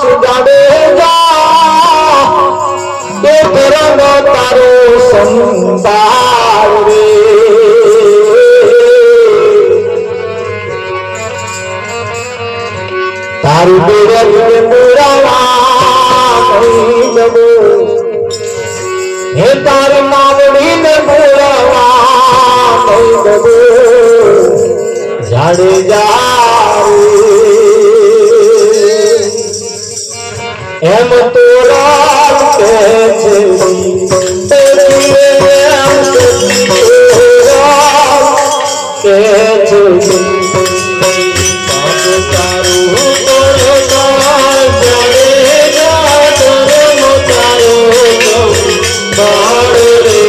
જાડેજા એ ઘરનો તારો સંભાળ રે તારું બેરંગ મુરાવા નમો હે તારી માવડી ને મુરાવા નમો જાડેજા એમ તોરા કે છે તેરી એમ તોરા કે છે બાપ તારું તોરો જાડેજા તોરો તારો બાળ રે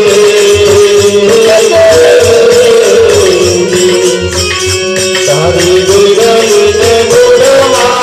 તારી ગુરમીને ગુરવા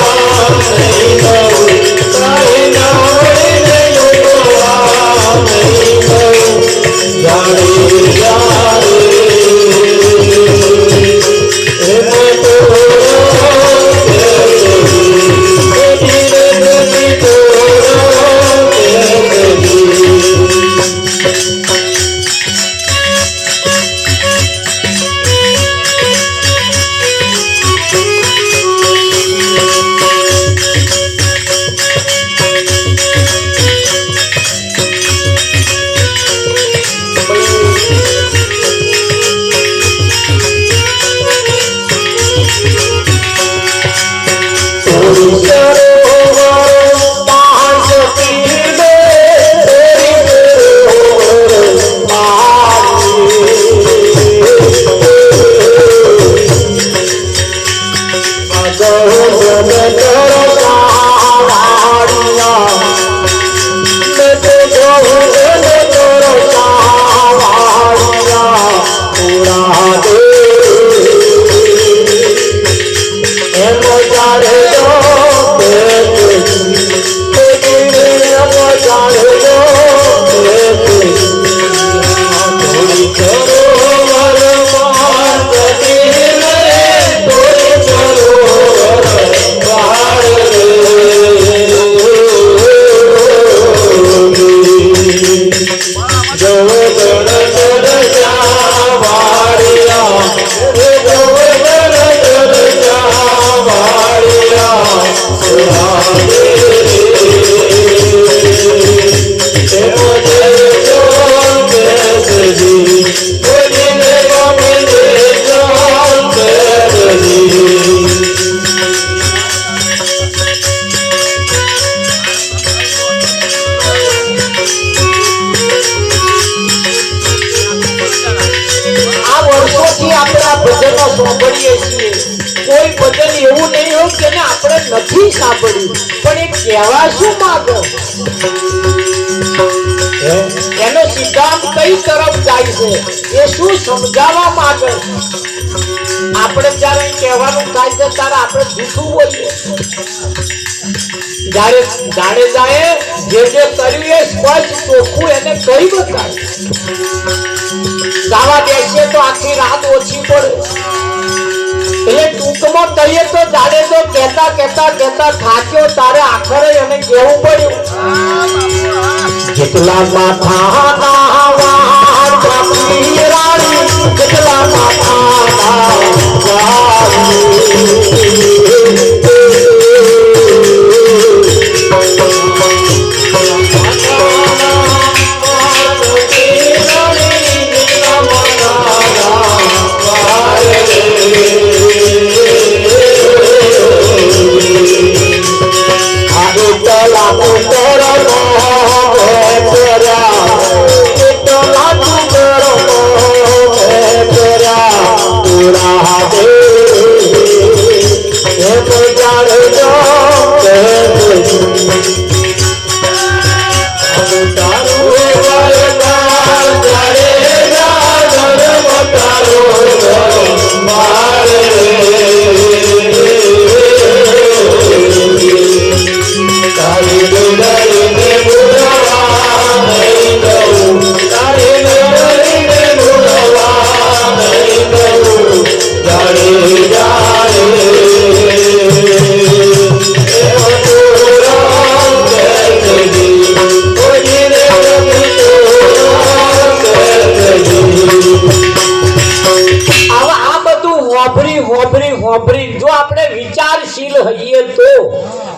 કોઈ ભજન એવું નહીં હોય કે આપણે નથી સાંભળ્યું પણ એ કહેવા શું માંગે એનો સિદ્ધાંત કઈ તરફ જાય છે એ શું સમજાવવા માંગે આપણે જ્યારે કહેવાનું થાય છે ત્યારે આપણે જૂઠું બોલીએ જ્યારે જાડેજાએ જે કર્યું એ સ્પષ્ટ ચોખ્ખું એને કહી બતાવ્યું ગાવા બેસીએ તો આખી રાત ઓછી પડે એટલે ટૂંકમાં કહીએ તો જાડેજો કહેતા કહેતા કહેતા થાક્યો તારે આખરે એને કહેવું પડ્યું જેટલા માથા નાવા રાણી જેટલા માથા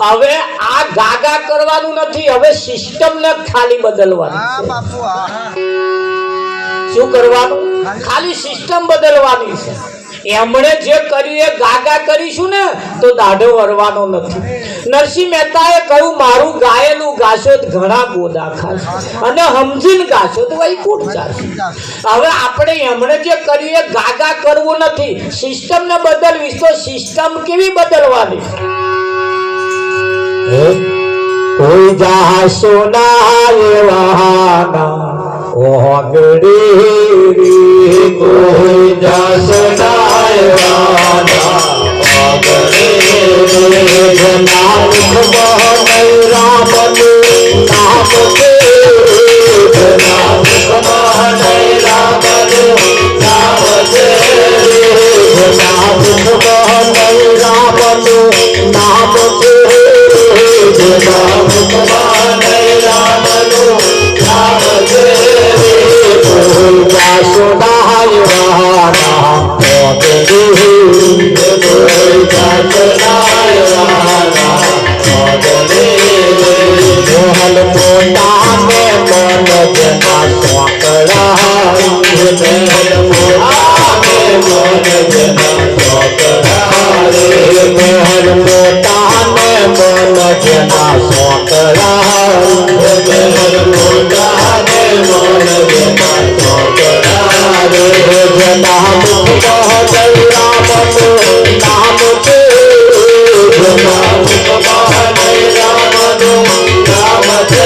હવે આ ગાગા કરવાનું નથી, હવે સિસ્ટમ ને ખાલી બદલવાની હા છે. બાપુ હા શું કરવાનું? ખાલી સિસ્ટમ બદલવાની છે. એમણે જે કર્યું એ ગાગા કરીશું ને તો દાઢો વરવાનો નથી. નરસિંહ મહેતાએ કહ્યું મારું ગાયેલું ગાશો તો ઘણા ગોદા ખાશે અને સમજીને ગાશો તો વૈકુંઠ જાશે. હવે આપણે એમણે જે કર્યું એ ગાગા કરવું નથી, સિસ્ટમ ને બદલવી. તો સિસ્ટમ કેવી બદલવાની? કોઈ જાશો ના એવાના ઓગડી કોઈ જાશો ના એવાના ઓગડી નામ કમહનૈ રામનું નામ કે નામ કમહનૈ રામનું નામ કે નામ કમહનૈ રામનું નામ કે નામ કમહનૈ રામનું નામ કે કોઈ જાશો ના એવાના ઓગડી કોઈ જાશો ના એવાના મોહન મોટા ને મન જના સોકડા મોહન મોટા ને મન જના સોકડા મોહન મોટા ને મન જના સોકડા મોહન મોટા ને મન જના સોકડા જના મુખ મહનૈ રામનું નામ છે જના મુખ મહનૈ રામનું નામ છે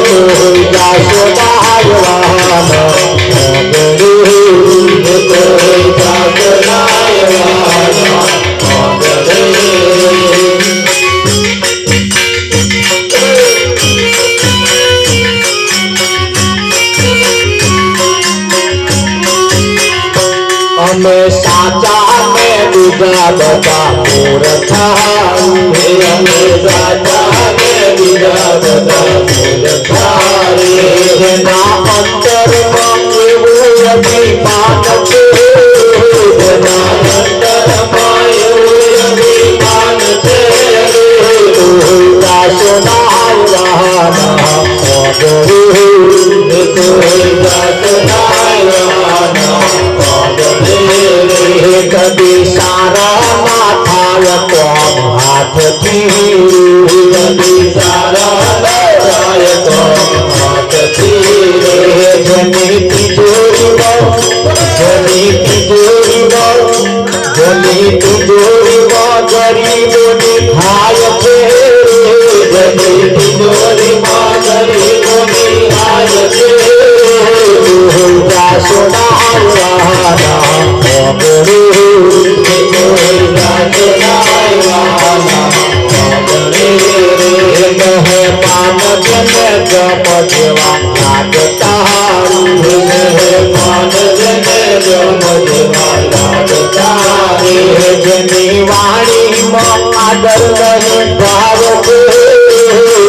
કોઈ જાશો નાયવાના ઓગડી કોઈ જાશો નાયવાના ઓગડી અમે સાચા ને બીજા બધા મૂર્ખા અમે સાચા ને બીજા બધા મૂર્ખા જેના અંતરમાં એવું અભિમાન છે જેના અંતરમાં એવું અભિમાન છે કોઈ જાશો નાયવાના ઓગડી કોઈ જાશો નાયવાના કદી સારા ના થાય કોમ હાથથી કદી સારા ના થાય કોમ હાથથી જની તિજોરી ગરીબોની ખાય છે જની તિજોરી ગરીબોની ખાય છે કોઈ જાશો નાયવાના ઓગડી કોઈ જાશો નાયવાના ઓગડી મહેમાન જને જમ જેવા લાગતા મહેમાન જને જમ જેવા લાગતા જેની વાણીમાં આદર નહીં ભાવ છે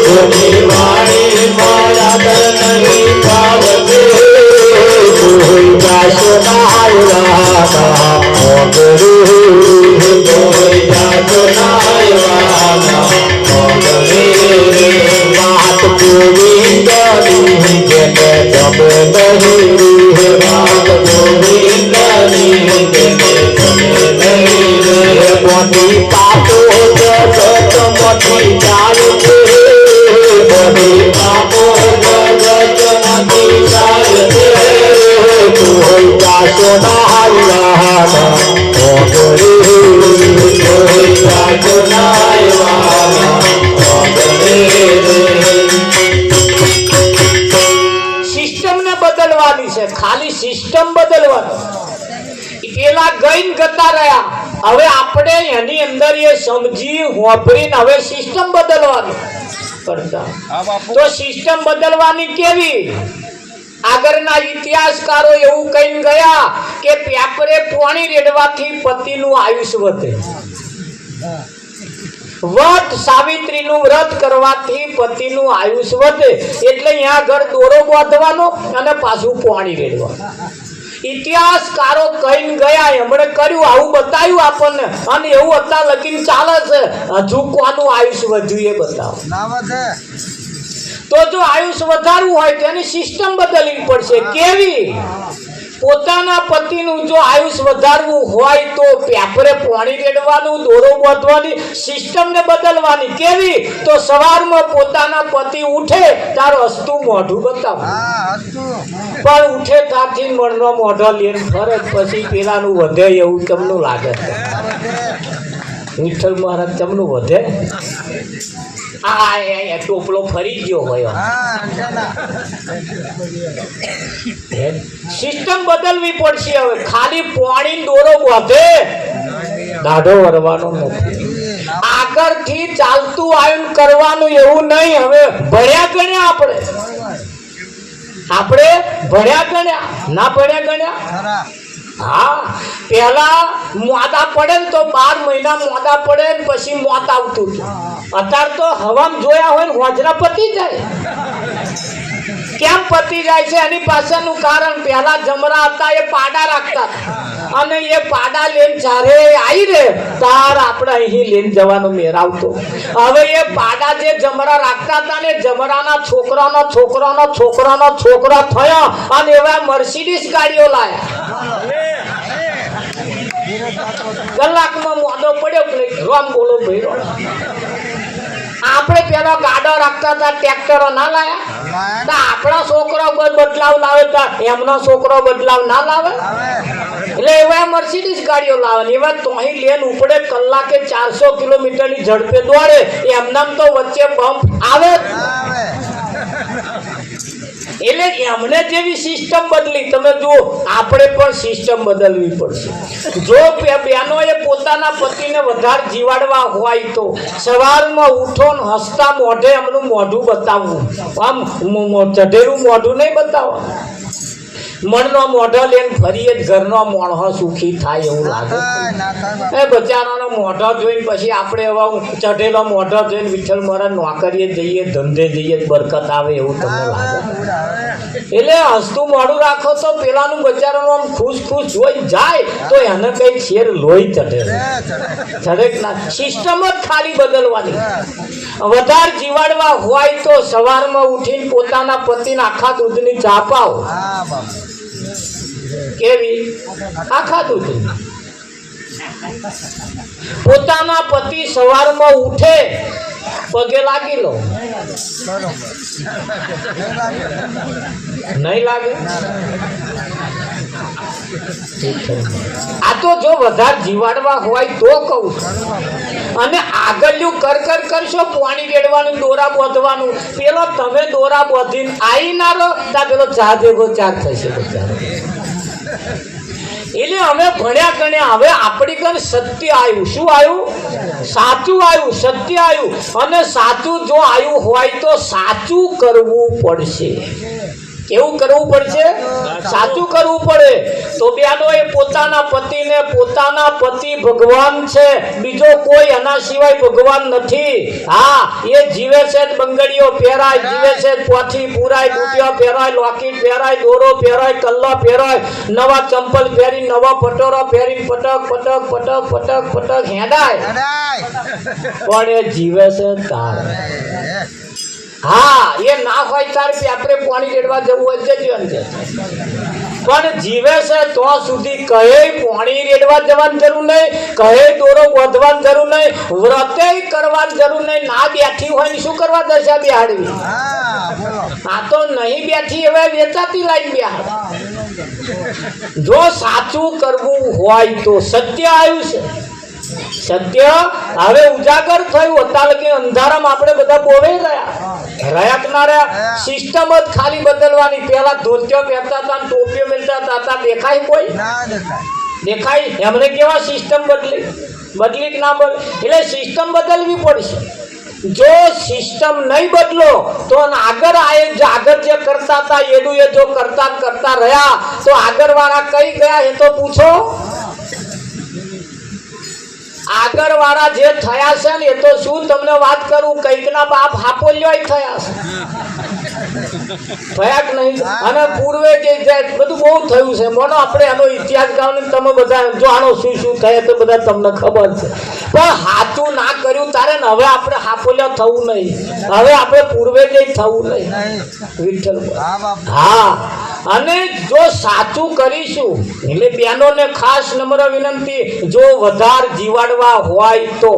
જેની વાણીમાં આદર નહીં ભાવ છે કોઈ જાશો નાયવાના ઓગડી કોઈ જાશો નાયવાના ઓગડી વાત ગોવિંદની જેને ગમે નહીં વાત ગોવિંદની જેને ગમે નહીં બધી પાપો જગતમાંથી જાય છે બધી પાપો જગતમાંથી જાય છે કોઈ જાશો નાયવાના ઓગડી કોઈ જાશો નાયવાના સિસ્ટમ ને બદલવાની છે, ખાલી સિસ્ટમ બદલવાની. પેલા ગઈને જતા રહ્યા, હવે આપણે એની અંદર એ સમજી હોંભરીને હવે સિસ્ટમ બદલવાની કરતા. હા બાપુ તો સિસ્ટમ બદલવાની કેવી? આગળના ઇતિહાસકારો એવું કહીને ગયા કે પેપરે પાણી રેડવાથી પતિનું આયુષ્ય વધે, વ્રત સાવિત્રીનું વ્રત કરવાથી પતિનું આયુષ્ય વધે, એટલે અહીંયા આગળ દોરો બાંધવાનો અને પાછું પાણી રેડવાનું. ઇતિહાસકારો કહીને ગયા, એમણે કર્યું, આવું બતાવ્યું આપણને, અને એવું અત્યારે લગીને ચાલે છે. હજુ કોનું આયુષ્ય વધ્યું એ બતાવો. તો જો આયુષ્ય વધારવું હોય તો એની સિસ્ટમ બદલવી પડશે. કેવી? પોતાના પતિનું જો આયુષ્ય વધારવું હોય તો પેપરે પાણી રેડવાનું, દોરો બાંધવાની સિસ્ટમને બદલવાની. કેવી? તો સવારમાં પોતાના પતિ ઉઠે તાર હસતું મોઢું બતાવો, પણ ઉઠે ત્યારથી મણનો મોઢો લઈને ફરે, પછી પેલાનું વધે એવું તમને લાગે છે? વિઠ્ઠલ મહારાજ તમને વધે? આ ટોપલો ફરી ગયો હોય. સિસ્ટમ બદલવી પડશે. હવે ખાલી પાણી દોરો વધે દાઢો વરવાનો નથી. આગળથી ચાલતું આવ્યું કરવાનું એવું નહીં. હવે ભણ્યા ગણ્યા આપણે ભણ્યા ગણ્યા ના ભણ્યા ગણ્યા. હા, પેલા મોડા પડે ને તો 12 મહિના મોડા પડે ને પછી મોત આવતું હતું. અત્યારે તો હવામાં જોયા હોય ને હોજરા પતી જાય. કેમ પતી જાય છે? એની પાછળનું કારણ, પહેલા જમરા હતા એ પાડા રાખતા અને એ પાડા લઈને જ્યારે આવી રે તાર આપણે અહીં લઈને જવાનો મેર આવતો. હવે એ પાડા જે જમરા રાખતા હતા ને, જમરાના છોકરા થયા અને એવા મર્સિડીઝ ગાડીઓ લાયા. કલાકમાં મોડો પડ્યો, રામ બોલો ભાઈ રામ. આપણે પેલા ગાડો રાખતા હતા, ટ્રેક્ટરો ના લાયા. આપણા છોકરો બદલાવ લાવે તો એમનો છોકરો બદલાવ ના લાવે. એટલે એવા મર્સિડીઝ ગાડીઓ લાવે. એવા તોહી લેન ઉપડે, કલાકે 400 કિલોમીટરની ઝડપે દોડે. એમનામ તો વચ્ચે બમ્પ આવે. એટલે એમને જેવી સિસ્ટમ બદલી. તમે જુઓ, આપણે પણ સિસ્ટમ બદલવી પડશે. જો બહેનોએ પોતાના પતિને વધારે જીવાડવા હોય તો સવારમાં ઉઠો ને હસતા મોઢે એમનું મોઢું બતાવવું. આમ ચઢેલું મોઢું નહીં બતાવવાનું. મણનો મોઢો લઈને ફરીએ ઘરનો મોણો સુખી થાય એવું લાગે. એ બચારાનો મોઢો જોઈને પછી આપણે એવા ચઢેલો મોઢો જોઈને વિઠ્ઠલ મહારાજ નોકરીએ જઈએ, ધંધે જઈએ, બરકત આવે એવું તમને લાગે. એટલે હસતું મોઢું રાખો તો પેલાનું બચારાનું આમ ખુશ જોઈ જાય તો એને કઈ શેર લોહી ચઢે ના. સિસ્ટમ જ ખાલી બદલવાની. વધારે જીવાડવા હોય તો સવારમાં ઉઠીને પોતાના પતિને આખા દૂધની ચા પાવો. કેવી? આખા દૂધની. પોતાના પતિ સવારમાં ઉઠે પગે લાગી લો. નહીં લાગે? આ તો જો વધારે જીવાડવા હોય તો કહું છું. અને આગળનું કર કરશો, પાણી રેડવાનું, દોરા બાંધવાનું. પેલો તમે દોરા બાંધીને આવી ના લો ત્યાં પેલો ચા ભેગો ચાર થશે. એટલે અમે ભણ્યા ગણ્યા. હવે આપણી કન સત્ય આવ્યું. શું આવ્યું? સાચું આવ્યું, સત્ય આવ્યું. અને સાચું જો આવ્યું હોય તો સાચું કરવું પડશે. કેવું કરવું પડશે? સાચું કરવું પડે. તો બેનો એ પોતાના પતિને, પોતાના પતિ ભગવાન છે, બીજો કોઈ એના સિવાય ભગવાન નથી. હા, એ જીવે છે બંગડીઓ પહેરાય, જીવે છે પોથી પુરાય, બુટિયા પહેરાય, લોકેટ પહેરાય, દોરો પહેરાય, કલ્લા પહેરાય, નવા ચંપલ પહેરી, નવા પટોરા પહેરી પટક હેડાય. પણ એ જીવે છે તાર. હા, એ ના હોય તારે આપણે પાણી રેડવા જવું હોય જજો. પણ જીવે છે તો સુધી કહે પાણી રેડવા જવાની જરૂર નહીં, કહે દોરો બાંધવાની જરૂર નહીં, વ્રતે કરવાની જરૂર નહીં. ના બેઠી હોય ને શું કરવા દશા બેહાડવી? આ તો નહીં બેઠી હવે વેચાતી લાઈન બેહાડ. જો સાચું કરવું હોય તો સત્ય આવ્યું છે. સત્ય હવે ઉજાગર થયું. અત્યારે કે અંધારામાં આપણે બધા બોવે રહ્યા કે ના રહ્યા? સિસ્ટમ જ ખાલી બદલવાની. પેલા ધોતિયો પહેરતા હતા, ટોપીઓ મેળતા હતા, દેખાય કોઈ? દેખાય? એમને કેવા સિસ્ટમ બદલી કે ના બદલે? એટલે સિસ્ટમ બદલવી પડશે. જો સિસ્ટમ નહીં બદલો તો આગળ જે કરતા હતા એનું એ જો કરતા રહ્યા તો આગળ વાળા કઈ ગયા એ તો પૂછો. આગળ વાળા જે થયા છે ને એ તો શું તમને વાત કરું, કઈક ના બાપ હાપોલ્યો થયા છે. ભયાક નહીં. અને પૂર્વે જે બધું બહુ થયું છે મોનો આપણે એનો ઇતિહાસ ગાવને તમે બધા જો આનો શું શું થાય તો બધા તમને ખબર છે. પણ હાચું ના કર્યું તારે ને હવે આપણે હાપોલ્યા થવું નહીં. હવે આપણે પૂર્વે જે થવું નહીં. વિઠ્ઠલ હા. અને જો સાચું કરીશું એટલે બહેનોને ખાસ નમ્ર વિનંતી, જો વધારે જીવાડવા હોય તો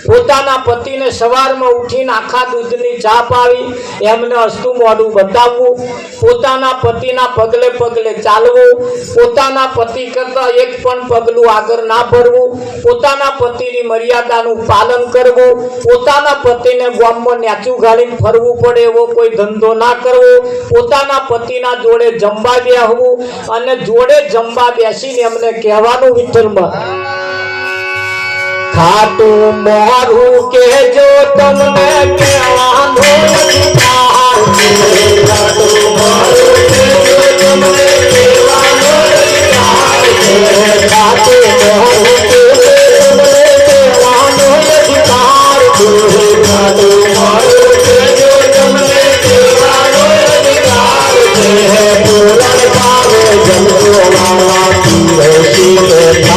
પોતાના પતિને સવારમાં ઉઠીને આખા દૂધની ચા પાવી, એમને હસતું મોઢું બતાવવું, પોતાના પતિના પગલે પગલે ચાલવું, પોતાના પતિ કરતાં એક પણ પગલું આગળ ના ભરવું, પોતાના પતિની મર્યાદાનું પાલન કરવું, પોતાના પતિને ગામમાં નેચું ગાળીને ફરવું પડે એવો કોઈ ધંધો ના કરવો, પોતાના પતિના જોડે જમવા બેસવું અને જોડે જમવા બેસીને એમને કહેવાનું વિઠ્ઠલમાં ખાટું મોરું કેજો તમને કહેવાનો અધિકાર છે. ખાટું મોરું કેજો તમને કહેવાનો અધિકાર છે. ખાટું મોરું કેજો તમને કહેવાનો અધિકાર છે. ખાટું મોરું કેજો તમને કહેવાનો અધિકાર છે. પુરાણ પાવે જમજો મારા પીરસી થાય.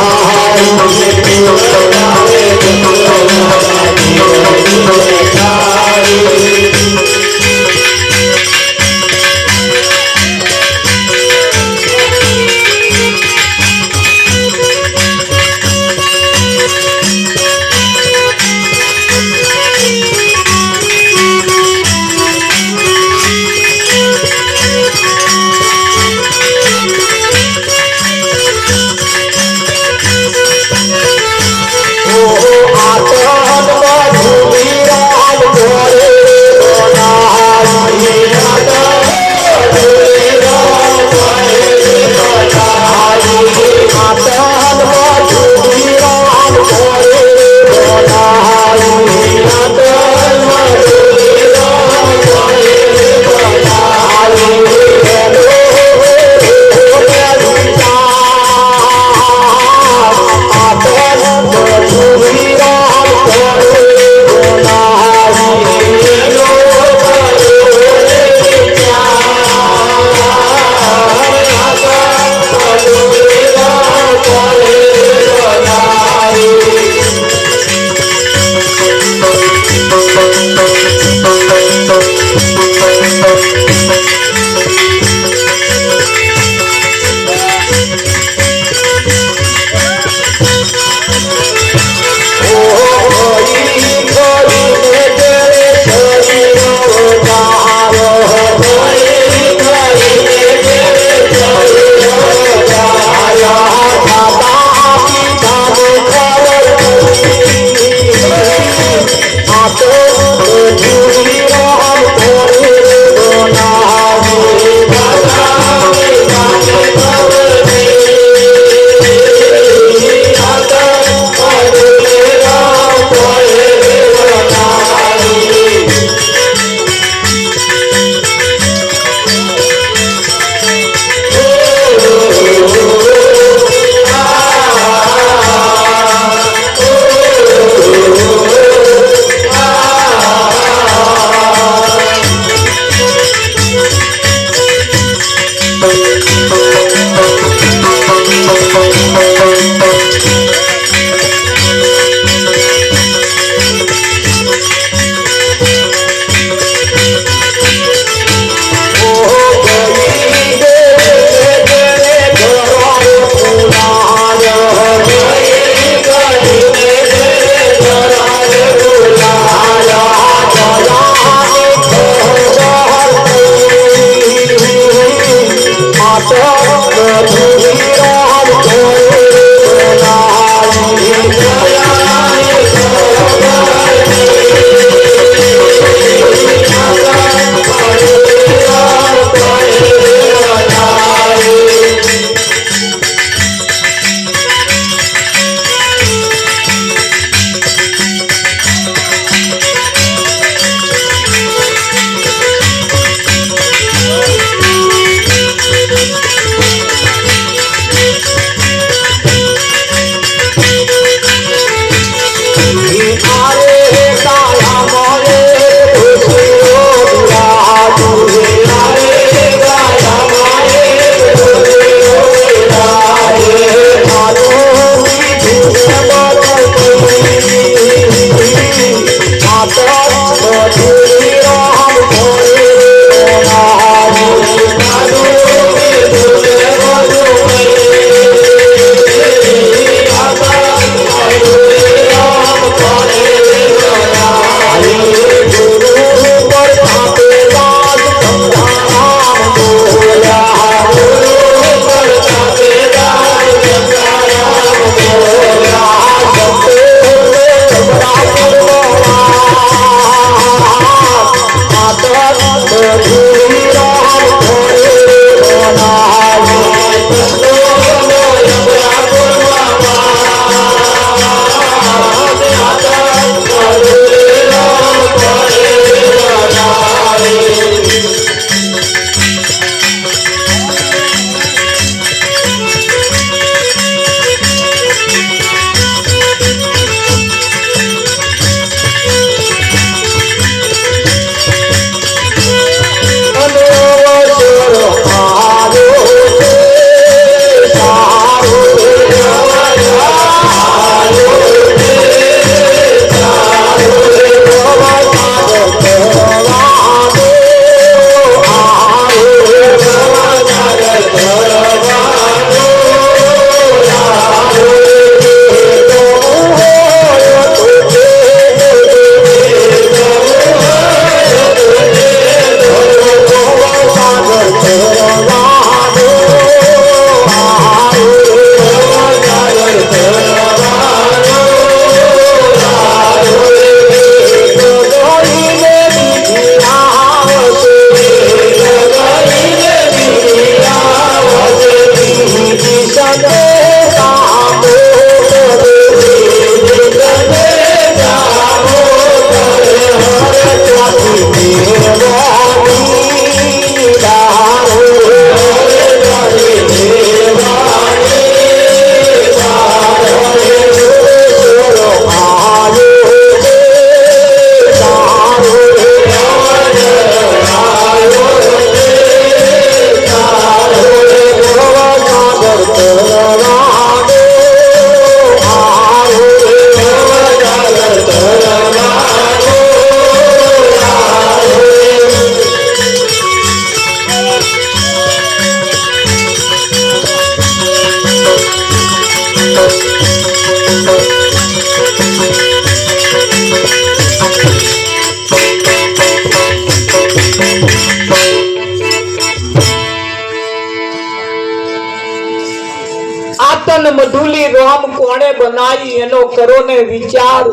આતન મધુલી રામ કોણે બનાવી એનો કરો ને વિચાર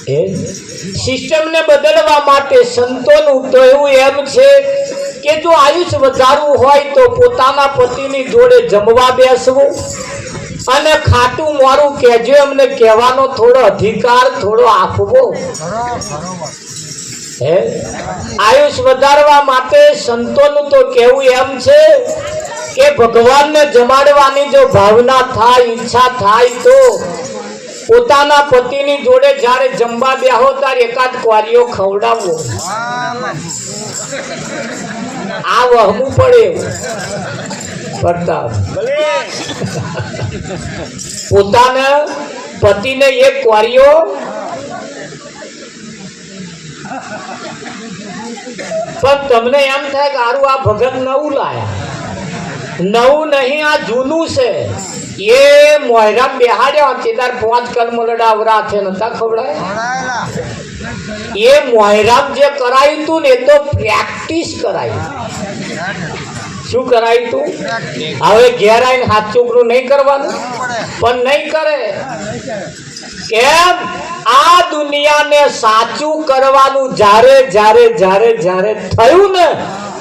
એ સિસ્ટમ ને બદલવા માટે સંતોનું તો એવું એમ છે કે જો આયુષ્ય વધારવું હોય તો પોતાના પતિની જોડે જમવા બેસવું અને ખાટું મોરું કહેજો એમને કહેવાનો થોડો અધિકાર થોડો આપવો હે આયુષ્ય વધારવા માટે સંતોનું તો કેવું એમ છે કે ભગવાનને જમાડવાની જો ભાવના થાય ઈચ્છા થાય તો પોતાના પતિની જોડે જ્યારે જમવા બેહો ત્યારે એકાદ ક્વારીઓ ખવડાવવો આ વહમું પડે પ્રતાપ પોતાના પતિને એક ક્વારીઓ પણ તમને એમ થાય કે આરું આ ભગત નવું લાયા નવું નહીં આ જૂનું છે એ મોયરામ બેહાડ્યા ચેદાર 5 કલમલડા આવરા છે નતા ખવડાય એ મોયરામ જે કરાયું તું ને તો પ્રેક્ટિસ કરાયું શું કરાયું તું હવે ઘેર આવીને હાથ ચોકડું નહીં કરવાનું પણ નહીં કરે કેમ આ દુનિયાને સાચું કરવાનું જ્યારે જ્યારે જ્યારે જ્યારે થયું ને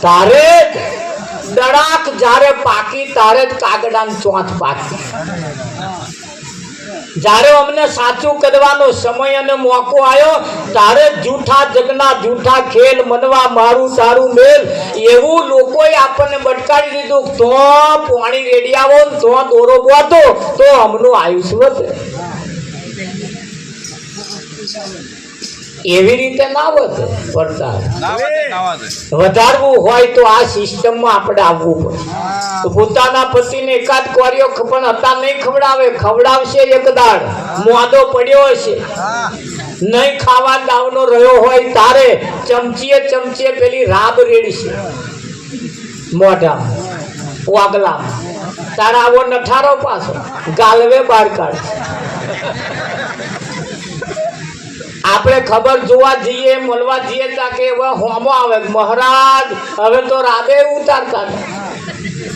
તારે દડાક જ્યારે પાકી તારે જ કાગડાની ચોંચ પાકી જ્યારે અમને સાચું કરવાનો સમય અને મોકો આવ્યો તારે જૂઠા જગના જૂઠા ખેલ મનવા મારું તારું મેલ એવું લોકોએ આપણને બટકાડી દીધું તો પાણી રેડી આવો તો દોરો બોતો તો હમનું આયુષ્ય વધે એવી રીતે ના વધે વધારવું હોય તો આ સિસ્ટમમાં આપણે આવવું પડે તો પોતાના પતિને એકાદ ક્વારીઓ પણ હતા નહીં ખવડાવે ખવડાવશે એક દાડ મોદો પડ્યો હશે નહીં ખાવા દાવનો રહ્યો હોય તારે ચમચીએ ચમચીએ પેલી રાબ રેડશે મોઢા વાગલા તારા આવો નઠારો પાછો ગાલવે બહાર કાઢશે. આપણે ખબર જોવા જઈએ મળવા જઈએ તા કે હવે હોમો આવે મહારાજ હવે તો રાબે ઉતારતા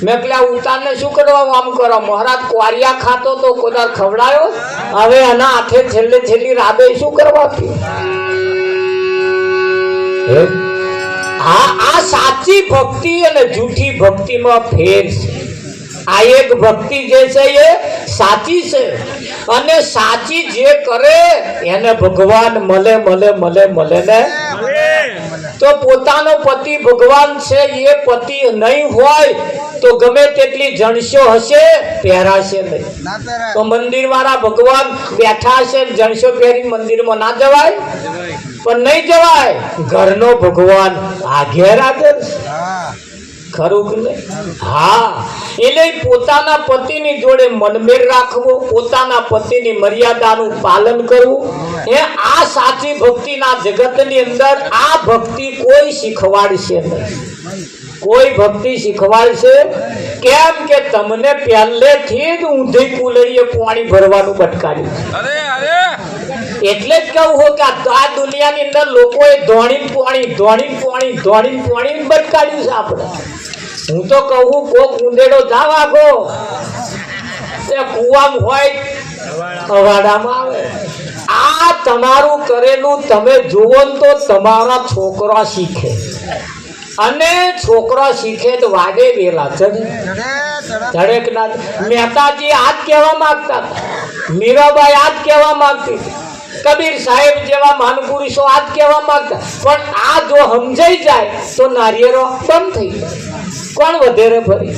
મેં પેલા ઉતારને શું કરવા આમ કરો મહારાજ કોરિયા ખાતો તો કોદાર ખવડાયો હવે એના હાથે છેલ્લે છેલ્લી રાબે શું કરવા આ સાચી ભક્તિ અને જૂઠી ભક્તિમાં ફેર છે. આ એક ભક્તિ જે છે એ સાચી છે અને સાચી જે કરે એને ભગવાન મળે મળે મળે મળે ને. તો પોતાનો પતિ ભગવાન છે એ પતિ નહીં હોય તો ગમે તેટલી જણસો હશે પહેરાશે નહીં. તો મંદિર વાળા ભગવાન બેઠા હશે જણસો પહેરી મંદિરમાં ના જવાય પણ નહીં જવાય. ઘરનો ભગવાન આઘેર આગળ ખરું કે નહીં? હા એટલે પોતાના પતિની જોડે મનમેળ રાખવો પોતાના પતિની મર્યાદાનું પાલન કરવું એ આ સાચી ભક્તિના જગતની અંદર આ ભક્તિ કોઈ શીખવાડશે નહીં. કોઈ ભક્તિ શીખવાડશે કેમ કે તમને પહેલેથી જ ઊંધી કુલડીએ પાણી ભરવાનું બટકાડ્યું. એટલે જ કહું હો કે આ દુનિયાની અંદર લોકોએ ધોણી પાણી બટકાડ્યું છે આપણે. હું તો કહું કોક ઊંડેડો જાવ આગો એ કુવામાં હોય અવાડામાં આવે. આ તમારું કરેલું તમે જુઓ તો તમારા છોકરા શીખે અને છોકરા શીખે તો વાગે વેલા ચડે કે ના. મહેતાજી આ જ કહેવા માંગતા હતા, મીરાબાઈ આ જ કહેવા માંગતી હતી, કબીર સાહેબ જેવા મહાનપુરુષો આ જ કહેવા માંગતા. પણ આ જો સમજાઈ જાય તો નારિયેળો બંધ થઈ જાય. કોણ વધેરે ફરી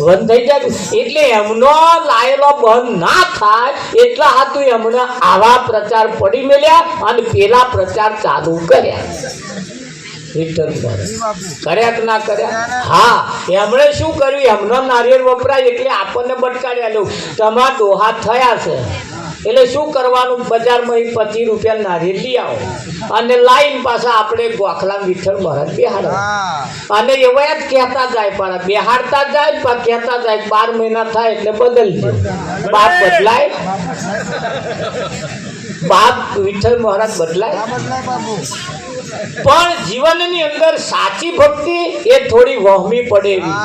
બંધ થઈ જાય. એટલે એમનો લાયેલો બંધ ના થાય એટલા હાથું એમણે આવા પ્રચાર પડી મેલ્યા અને પેલા પ્રચાર ચાલુ કર્યા. કર્યા કે ના કર્યા? હા એમણે શું કર્યું એમનો નારિયેળ વપરાય એટલે આપણને બટકાડ્યા લો તમારા ડોહા થયા છે એટલે શું કરવાનું બજારમાં 25 રૂપિયા નારિયેળ લઈ આવો અને લાઈન પાછા આપણે ગોખલા વિઠ્ઠલ મહારાજ બેહાડો અને એવા જ કહેતા જાય પણ બેહાડતા જાય પણ કહેતા જાય 12 મહિના થાય એટલે બદલજો. બાપ બદલાય બાપ વિઠ્ઠલ મહારાજ બદલાય પણ જીવનની અંદર સાચી ભક્તિ એ થોડી વહમી પડે એવી.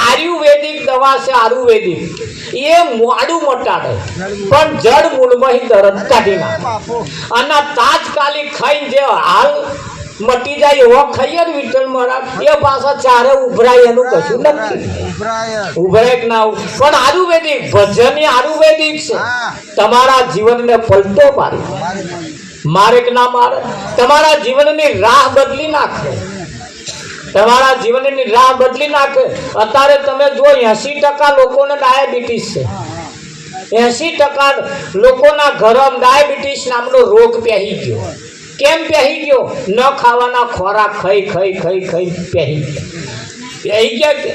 આયુર્વેદિક દવા છે આયુર્વેદિક એ મોડું મટાડે પણ જડ મૂળમાં દરદ કાઢી નાખે અને તાત્કાલિક ખાઈને જે હાલ મટી જાય એવો ખાઈએ ને વિઠ્ઠલ મહારાજ એ પાછા ચારે ઉભરાય એનું કશું નથી. ઉભરાય કે ના પણ આયુર્વેદિક ભજન આયુર્વેદિક છે તમારા જીવનને પલટો મારે કે ના મારે તમારા જીવનની રાહ બદલી નાખે. તમારા જીવનની રાહ બદલી નાખે. અત્યારે તમે જો 80% લોકોને ડાયાબિટીસ છે. 80% લોકોના ઘરમાં ડાયાબિટીસ નામનો રોગ પહેરી ગયો. કેમ પહેરી ગયો? ન ખાવાના ખોરાક ખાઈ પહેરી ગયા કે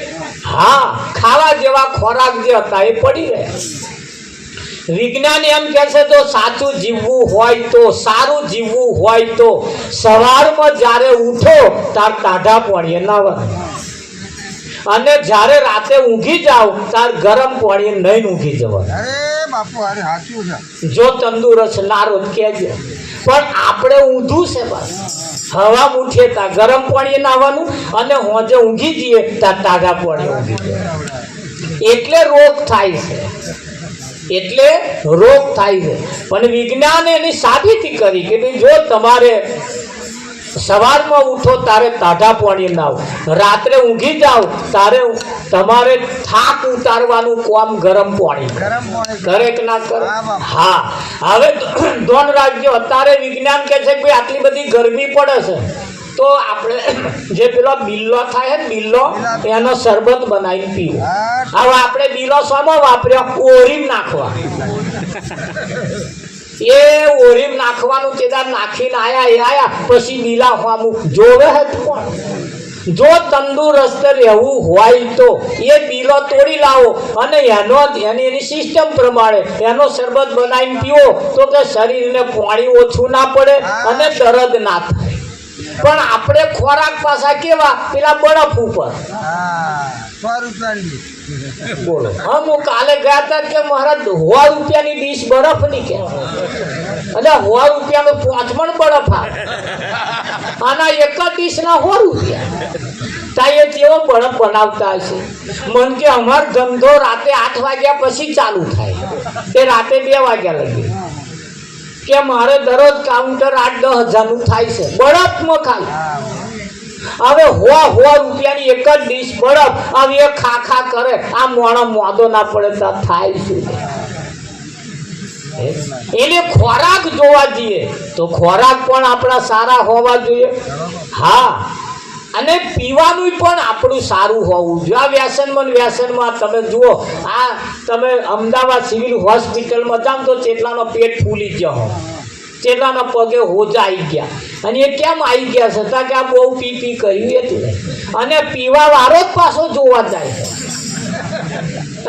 હા ખાવા જેવા ખોરાક જે હતા એ પડી રહ્યા. વિજ્ઞાન એમ કહે છે તો સાચું જીવવું હોય તો સારું જીવવું હોય તો સવારમાં જ્યારે ઉઠો તાર ટાઢા પાણીએ નાવા અને જ્યારે રાતે ઊંઘી જાઓ તાર ગરમ પાણીએ નહીં ઊંઘી જવાનું. જો તંદુરસ્ત નારો કહેજો પણ આપણે ઊંધું છે બસ. હવા ઉઠે ત્યાં ગરમ પાણીએ નાવાનું અને હોજે ઊંઘી જઈએ ત્યાં ટાઢા પાણીએ ઊંઘી જાય એટલે રોગ થાય છે. પણ વિજ્ઞાને એની સાબિતી કરી કે ભાઈ જો તમારે સવારમાં ઉઠો તારે ટાઢા પાણી નાવ રાત્રે ઊંઘી જાઓ તારે તમારે થાક ઉતારવાનું કામ ગરમ પાણી કરે કે ના કરે? હા હવે ધોન રાખજો. અત્યારે વિજ્ઞાન કહે છે કે ભાઈ આટલી બધી ગરમી પડે છે તો આપણે જે પેલો બિલ્લો થાય ને બિલ્લો એનો શરબત બનાવીને પીવો. હવે આપણે બિલ્લો શામાં વાપર્યો? ઓરીમ નાખવા. એ ઓરીમ નાખવાનું તે નાખીને આયા પછી બિલા હોમું જોવે હે કોણ? જો તંદુરસ્ત રહેવું હોય તો એ બીલો તોડી લાવો અને એની સિસ્ટમ પ્રમાણે એનો શરબત બનાવીને પીવો તો કે શરીરને પાણી ઓછું ના પડે અને દર્દ ના થાય. પણ આપણે ખોરાક પાછા કેવા પેલા બરફ ઉપર. બોલો હું કાલે ગયા હતા કે મારા 100 રૂપિયાની ડીશ બરફ ની કે એટલે 100 રૂપિયાનો 5 મણ બરફ આવે આના એક જ ડીશ ના 100 રૂપિયા. તાઈએ કેવો બરફ બનાવતા હશે. મન કે અમાર ધંધો રાતે 8 વાગ્યા પછી ચાલુ થાય તે રાતે 2 વાગ્યા લગી કે મારે દરરોજ કાઉન્ટર 8-10 હજારનું થાય છે બરફમાં ખાલી. હવે 100 રૂપિયાની એક જ ડીશ બરફ આવી એ ખા કરે આ મોણો મોદો ના પડે તો થાય શું? એને ખોરાક જોવા જઈએ તો ખોરાક પણ આપણા સારા હોવા જોઈએ. હા, અને પીવાનું પણ આપણું સારું હોવું જોઈએ. આ વ્યસનમાં તમે જુઓ, આ તમે અમદાવાદ સિવિલ હોસ્પિટલમાં જાઓ તો ચેટલાનો પેટ ફૂલી ગયો હોય, ચેટલાના પગે હોજા આવી ગયા. અને એ કેમ આવી ગયા છતાં કે આ બહુ પી કર્યું એટલે. અને પીવા વાળો જ પાછો જોવા જાય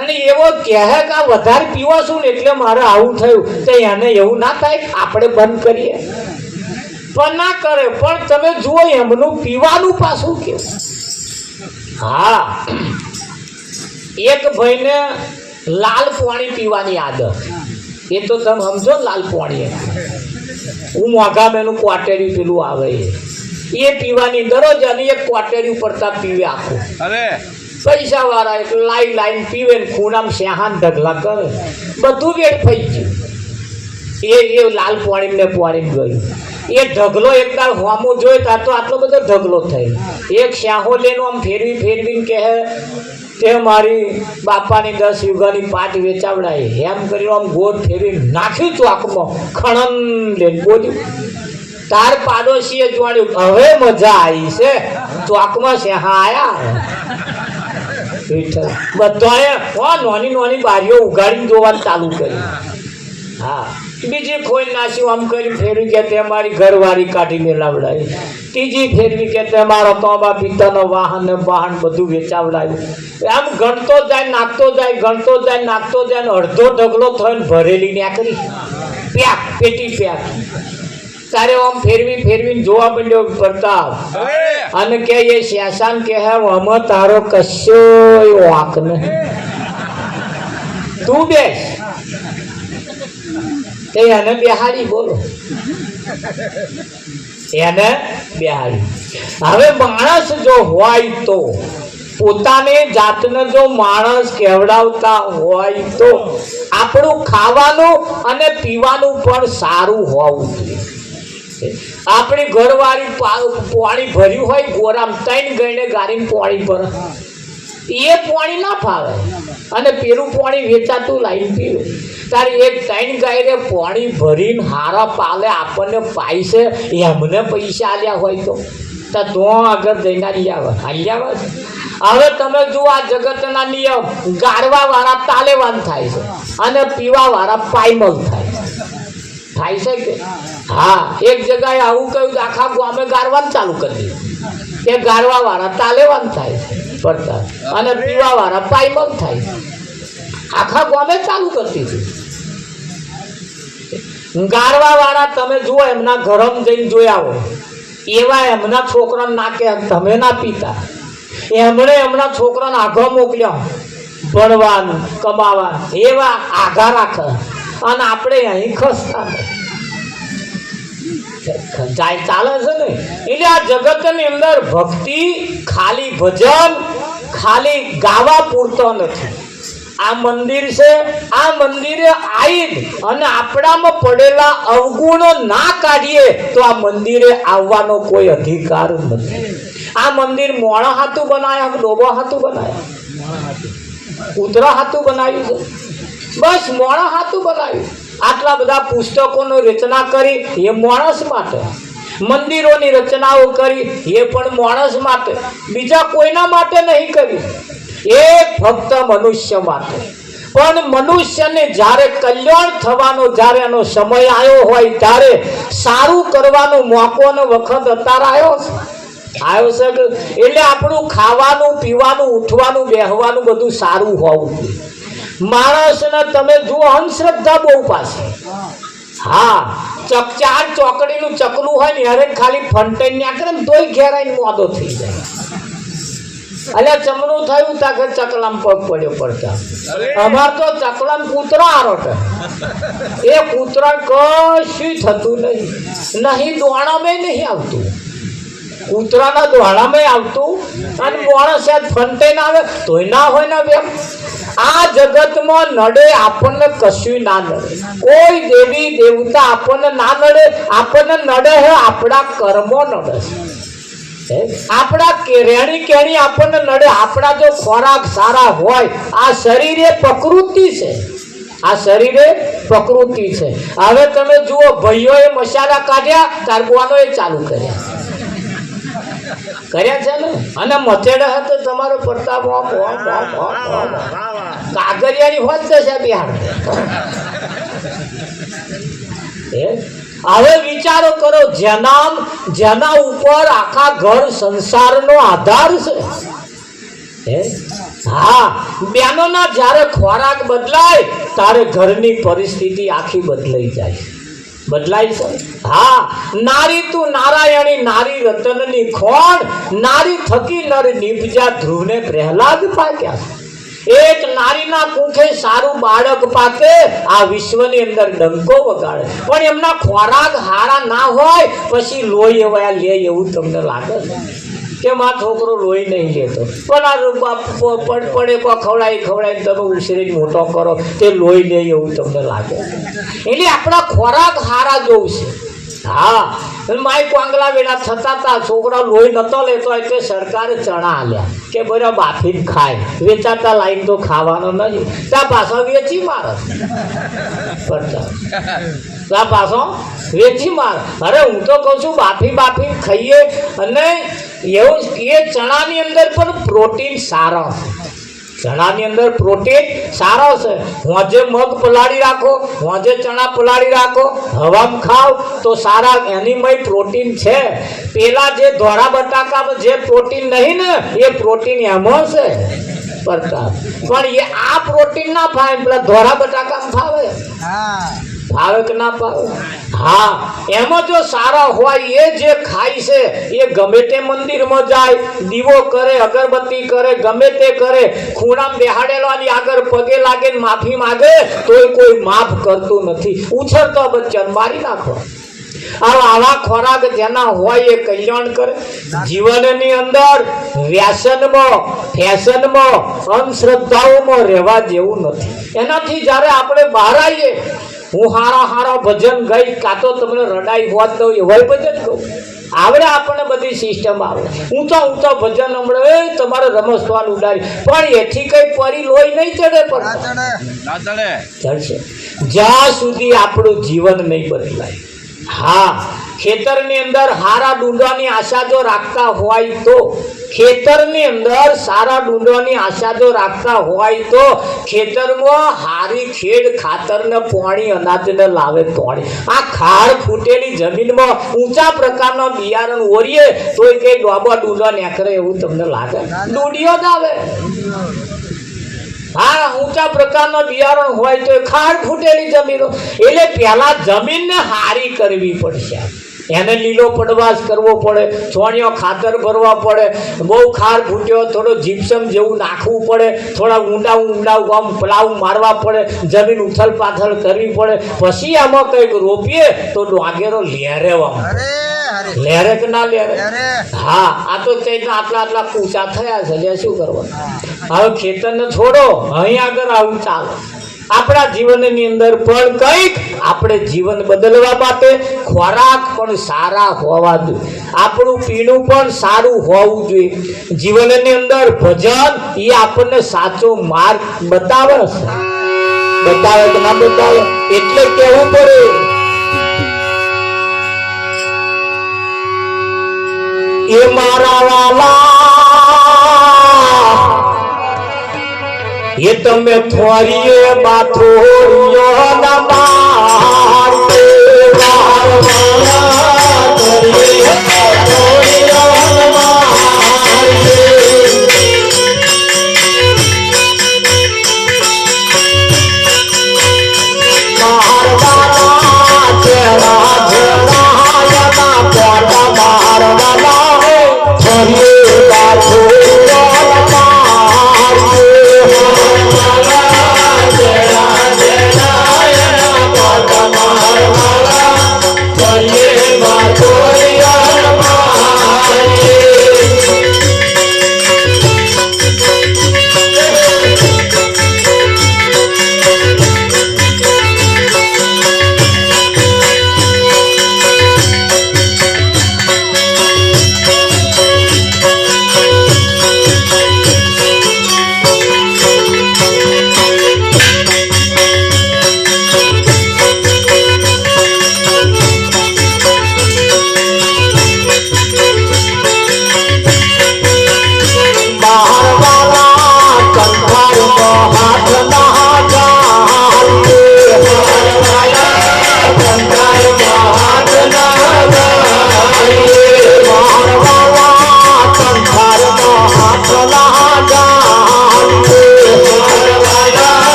અને એવો કહે કે આ વધારે પીવો છું ને એટલે મારે આવું થયું. તો એને એવું ના થાય આપણે બંધ કરીએ પણ ના કરે. પણ તમે જુઓ એમનું પીવાનું પાછું કેવું. હા, એક ભાઈને લાલ પાણી પીવાની આદત. એ તો તમે સમજો લાલ પાણી હું મોઘામેનું ક્વાટેરિયું પેલું આવે એ પીવાની દરરોજ અને એક ક્વાટેરિયું પડતા પીવે આખું. પૈસા વાળા એટલે લાઈન પીવે ને ખૂણામ શેહાન ઢગલા કરે બધું વેટ થઈ ગયું. એ લાલ પાણી ને પાણી ગયું. એ ઢગલો એકદાર હોમો જોઈ તો આટલો બધો ઢગલો થઈ. એક શ્યાહો લઈને આમ ફેરવીને કહે તે મારી બાપાની 10 વીઘાની પાટ વેચાવડાય એમ કરીને આમ ગોળ ફેરવીને નાખ્યું ચોકમાં ખણન લઈને બોલ્યું. તાર પાડોશીએ જોડ્યું હવે મજા આવી છે ચોકમાં છે. હા આયા બધાએ નાની બારીઓ ઉગાડીને જોવાનું ચાલુ કર્યું. હા, બીજી ખોઈ નાસ્યું આમ કરી ફેરવી કે તે મારી ઘરવાળી કાઢી મેલાવડાવી. ત્રીજી ફેરવી કે તે મારો તોબા પિત્તરનો વાહન બધું વેચાવડાવ્યું. આમ ગણતો જાય નાખતો જાય ને અડધો ઢગલો થઈને ભરેલી નાખરી પ્યાક પેટી પ્યાક. તારે આમ ફેરવીને જોવા માંડ્યો પ્રતાપ અને કે એ શેષાન કે આમાં તારો કશો વાંક નહીં, તું બેસ. એને બેહાડી. બોલો એને બેહાડી. હવે માણસ જો હોય તો પોતાની જાતને જો માણસ કહેવડાવતા હોય તો આપણું ખાવાનું અને પીવાનું પણ સારું હોવું જોઈએ. આપણી ઘરવાળી પાણી ભર્યું હોય ગોરામ 3 ગઈને ગાડીને પાણી ભરે એ પાણી ના ફાવે અને પેલું પાણી વેચાતું લાવીને પીવે. તારે એક 3 ગાયરે પાણી ભરીને હારા પાલે આપણને પાય છે એમને પૈસા આલ્યા હોય તો આગળ જઈને હાલી આવે છે. હવે તમે જુઓ આ જગતના નિયમ ગાળવા વાળા તાલેવાન થાય છે અને પીવા વાળા પાયમલ થાય છે કે હા. એક જગ્યાએ આવું કહ્યું આખા ગામે ગાળવાનું ચાલુ કરી દીધું કે ગાળવા વાળા તાલેવાન થાય છે પડતા અને પીવા વાળા પાયમલ થાય. આખા ગામે ચાલુ કરી દીધું. ગાળવા વાળા તમે જુઓ એમના ઘરમ જઈને જોયા હોય એવા એમના છોકરાને ના કે તમે ના પીતા. એમણે એમના છોકરાને આઘા મોકલ્યા ભણવાનું કમાવાનું એવા આઘા રાખે અને આપણે અહીં ખસતા જાય ચાલે છે ને. એટલે આ જગતની અંદર ભક્તિ ખાલી ભજન ખાલી ગાવા પૂરતો નથી. આ મંદિર છે, આ મંદિરે આવી અને આપણામાં પડેલા અવગુણો ના કાઢીએ તો આ મંદિરે આવવાનો કોઈ અધિકાર નથી. આ મંદિર મોણા હાથું બનાવ્યા, ડોબા હાથું બનાવ્યા, કૂતરા હાથું બનાવ્યું છે, બસ મોણા હાથું બનાવ્યું. આટલા બધા પુસ્તકોની રચના કરી એ માણસ માટે, મંદિરોની રચનાઓ કરી એ પણ માણસ માટે, બીજા કોઈના માટે નહીં કરી, એ ફક્ત મનુષ્ય માટે. પણ મનુષ્યને જ્યારે કલ્યાણ થવાનો જ્યારે એનો સમય આવ્યો હોય ત્યારે સારું કરવાનો મોકો અને વખત અત્યારે આવ્યો છે. આવ્યો છે એટલે આપણું ખાવાનું પીવાનું ઉઠવાનું બેહવાનું બધું સારું હોવું જોઈએ માણસને તમે જુઓ અંધશ્રદ્ધા બહુ પાસે હા ચાર ચોકડીનું ચકલું હોય ને યારે ખાલી ફંટાઈ નાખે ને તોય ઘેરાઈને મોદો થઈ જાય અલ્યા ચમનું થયું તાકે ચકલામ પગ પડ્યો પડતા અમાર તો ચકલામ કૂતરો આરોટે એ કૂતરા કશું થતું નહીં દોણામાં નહીં આવતું કૂતરાના દોણામાં આવતું અને માણસ ફંટાઈને આવે તોય ના હોય ને બેન આ જગતમાં નડે આપણને કશું ના નડે કોઈ દેવી દેવતા આપણને ના નડે આપણને નડે હે આપણા કર્મો નડે છે આપણા રેણી કેણી આપણને નડે આપણા જો ખોરાક સારા હોય આ શરીર એ પ્રકૃતિ છે આ શરીરે પ્રકૃતિ છે હવે તમે જુઓ ભાઈઓએ મસાલા કાઢ્યા તારબુઆનો એ ચાલુ કર્યા છે ને અને મચેડા હતો તમારો પ્રતાપ કાગરિયાની હોત છે બિહાર હવે વિચારો કરો જેના ઉપર આખા ઘર સંસારનો આધાર છે હા બેનોના જ્યારે ખોરાક બદલાય ત્યારે ઘરની પરિસ્થિતિ આખી બદલાય છે હા નારી તું નારાયણી નારી રતનની ખોણ નારી થકી નર નિપજા ધ્રુવને પ્રહલાદ પાક્યા એક નારીના કુખે સારું બાળક પાકે આ વિશ્વની અંદર ડંકો વગાડે પણ એમના ખોરાક હારા ના હોય પછી લોહી એવા લે એવું તમને લાગે કે મારો છોકરો લોહી નહીં લેતો પણ આ પડે ખવડાવી તમે ઉછેરીને મોટો કરો તે લોહી લે એવું તમને લાગે એટલે આપણા ખોરાક હારા જોવું છે હા માય પાંગલા વેડા થતા હતા છોકરા લોહી નતો લેતો એટલે સરકારે ચણા આલ્યા કે બરા બાફીને ખાય વેચાતા લાઈન તો ખાવાનો નહીં ત્યાં પાછો વેચી મારે ત્યાં પાછો વેચી મારે અરે હું તો કહું છું બાફી ખાઈએ અને એવું એ ચણાની અંદર પણ પ્રોટીન સારો છે ચણાની અંદર પ્રોટીન સારો છે હોજે મગ પલાળી રાખો હોજે ચણા પલાળી રાખો હવામાં ખાવ તો સારા એનીમય પ્રોટીન છે પેલા જે ધોળા બટાકામાં જે પ્રોટીન નહીં ને એ પ્રોટીન એમાં છે પણ એ આ પ્રોટીન ના ફાવે પેલા ધોળા બટાકામાં ફાવે કે ના ફાવે હા એમાં જો સારા હોય એ જે ખાય છે એ ગમે તે મંદિરમાં જાય દીવો કરે અગરબત્તી કરે ગમે તે કરે ખૂણામાં બેહાડેલાની આગળ પગે લાગે માફી માગે તોય કોઈ માફ કરતું નથી ઉછળતો બચ્ચન મારી નાખો આવા ખોરાક જેના હોય એ કલ્યાણ કરે જીવનની અંદર વ્યસનમાં ફેશનમાં અંધશ્રદ્ધાઓમાં રહેવા જેવું નથી એનાથી જ્યારે આપણે બહાર આવીએ હું હારા ભજન ગઈ કાં તો તમને રડાઈ હોત તો એવા ભજન કહું આવડે આપણને બધી સિસ્ટમ આવડે ઊંચા ભજન હમણે તમારે રમસવાન ઉડાડી પણ એથી કઈ પરી લોહી નહીં ચડે પણ ચડશે જ્યાં સુધી આપણું જીવન નહીં બદલાય હા ખેતરની અંદર હારા ડુંડાની આશા જો રાખતા હોય તો ખેતરની અંદર સારા ડુંડાની આશા જો રાખતા હોય તો ખેતરમાં હારી ખેડ ખાતરને પાણી અનાજને લાવે પાણી આ ખાડ ફૂટેલી જમીનમાં ઊંચા પ્રકારના બિયારણ ઓરીએ તોય કઈ ડોબા ડુંડા નીકળે એવું તમને લાગે ડૂડિયો જ આવે હા ઊંચા પ્રકારનો બિયારણ હોય તો ખાડ ફૂટેલી જમીનો એટલે પહેલા જમીનને હારી કરવી પડશે એને લીલો પડવાશ કરવો પડે છોણિયો ખાતર ભરવા પડે બહુ ખાર ફૂટ્યો થોડો જીપ્સમ જેવું નાખવું પડે થોડા ઊંડા આમ પલાવ મારવા પડે જમીન ઉથલ પાથલ કરવી પડે પછી આમાં કંઈક રોપીએ તો ડાંગેરો લહેરે કે ના લહેરે હા આ તો આટલા કૂચા થયા છે એટલે શું કરવાનું હવે ખેતરને છોડો અહીં આગળ આવું ચાલે આપણા જીવનની અંદર પણ કંઈક આપણે જીવન બદલવા માટે ખોરાક પણ સારા હોવા જોઈએ આપણું પીણું પણ સારું હોવું જોઈએ જીવનની અંદર ભજન એ આપણને સાચો માર્ગ બતાવે કે ના બતાવે એટલે કેવું પડે એ મારા વાલા એ તમે થોરીએ બાથોરિયો ના મારે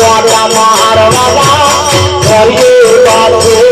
ગોળા મારવા હરિયે બાળો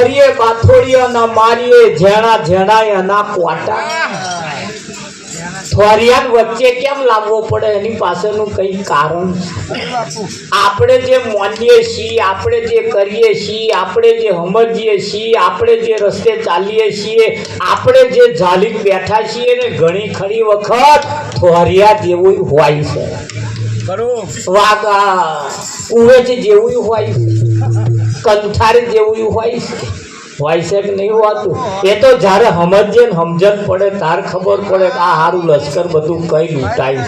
કરીએ બાથોડીઓ ના મારીએ જેણા જેણા એના કોટા થોરિયાન વચ્ચે કેમ લાવવો પડે એની પાછળનું કઈ કારણ આપણે જે માનીએ છીએ આપણે જે કરીએ છીએ આપણે જે સમજીએ છીએ આપણે જે રસ્તે ચાલીએ છીએ આપણે જે ઝાલી બેઠા છીએ ને ઘણી ખરી વખત થોરિયા જેવું હોય છે વાગા કુવેચ જેવું હોય કંઠારી જેવું હોય છે કે નહીં હોતું એ તો જ્યારે સમજે ને સમજણ પડે તાર ખબર પડે કે આ સારું લશ્કર બધું કઈ લૂંટાય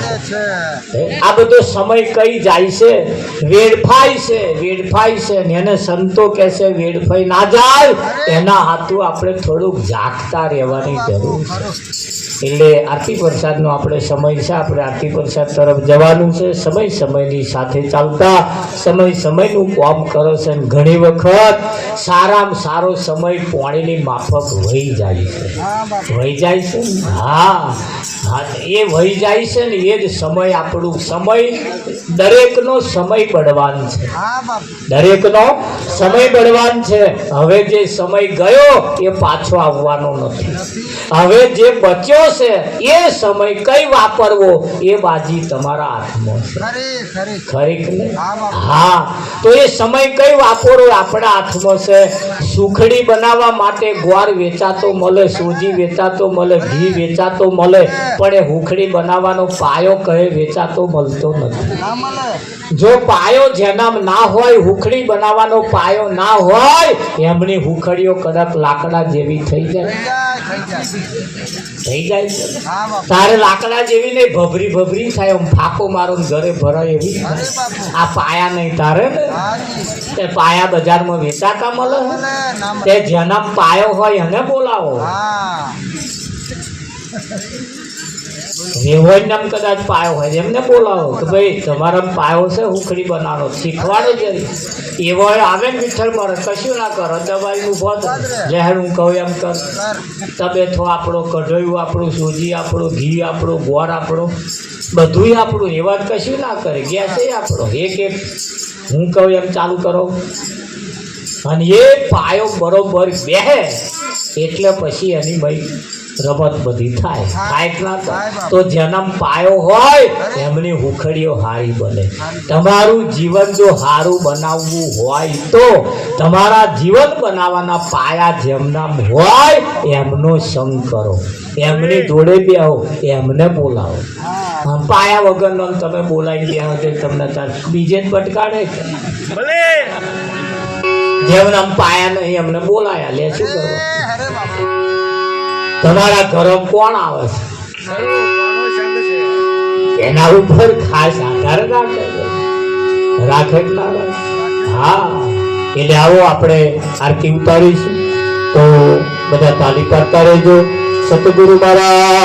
છે આ બધો સમય કઈ જાય છે વેડફાય છે ને એને સંતો કહે છે વેડફાઈ ના જાય એના હાથું આપણે થોડુંક જાગતા રહેવાની જરૂર છે એટલે આરતી પ્રસાદનો આપણે સમય છે આપણે આરતી પ્રસાદ તરફ જવાનું છે સમયની સાથે ચાલતા સમયનું કામ કરે છે અને ઘણી વખત સારામાં સારો સમય પાણીની માફક વહી જાય છે હા એ વહી જાય છે ને એ જ સમય આપણું સમય દરેકનો સમય બળવાન છે હવે જે સમય ગયો એ પાછો આવવાનો નથી હવે જે બચ્યો છે એ સમય કઈ વાપરવો એ બાજી તમારા હાથમાં છે ખરી હા તો એ સમય કઈ વાપરવો આપણા હાથમાં છે સુખડી બનાવવા માટે ગોળ વેચાતો મળે સૂજી વેચાતો મળે ઘી વેચાતો મળે પણ એ હુખડી બનાવવાનો પાયો કહે વેચાતો મળતો નથી જો પાયો જેના ના હોય હુખડી બનાવવાનો પાયો ના હોય એમની હુખડીઓ કદાચ લાકડા જેવી થઈ જાય તારે લાકડા જેવી નહીં ભભરી થાય આમ ફાકો મારો ઘરે ભરાય એવી આ પાયા નહીં તારે ને તે પાયા બજારમાં વેચાતા મળે તે જેના પાયો હોય એને બોલાવો રેવણ નામ કદાચ પાયો હોય એમને બોલાવો કે ભાઈ તમારા પાયો છે હુખડી બનાવો શીખવાડો જ એવો આવે ને વિઠ્ઠલ મારે કશું ના કરો દવાઈનું ભોત લહેર હું કહું એમ કર તબેથો આપણો કઢોયું આપણું સૂજી આપણું ઘી આપણું ગોળ આપણું બધું આપણું એવા કશું ના કરે ગેસ એ આપણો એક હું કહું એમ ચાલુ કરો અને એ પાયો બરોબર બેહે એટલે પછી એની ભાઈ રમત બધી થાય ના થાય તો જેના પાયો હોય એમની હુખડીઓ હારી બને તમારું જીવન જો સારું બનાવવું હોય તો તમારા જીવન બનાવવાના પાયા જેમના હોય એમનો સંગ કરો એમની જોડે બેહો એમને બોલાવો પાયા વગરનો તમે બોલાવી બેહો તો તમને બીજે જ પટકાડે જેમના પાયા નહીં એમને બોલાયા લે શું કરો તમારા ઘરે કોણ આવે છે એના ઉપર ખાસ આધાર રાખે હા એટલે આવો આપણે આરતી ઉતારીશું તો બધા તાલી પાડતા રહેજો સતગુરુ મહારાજ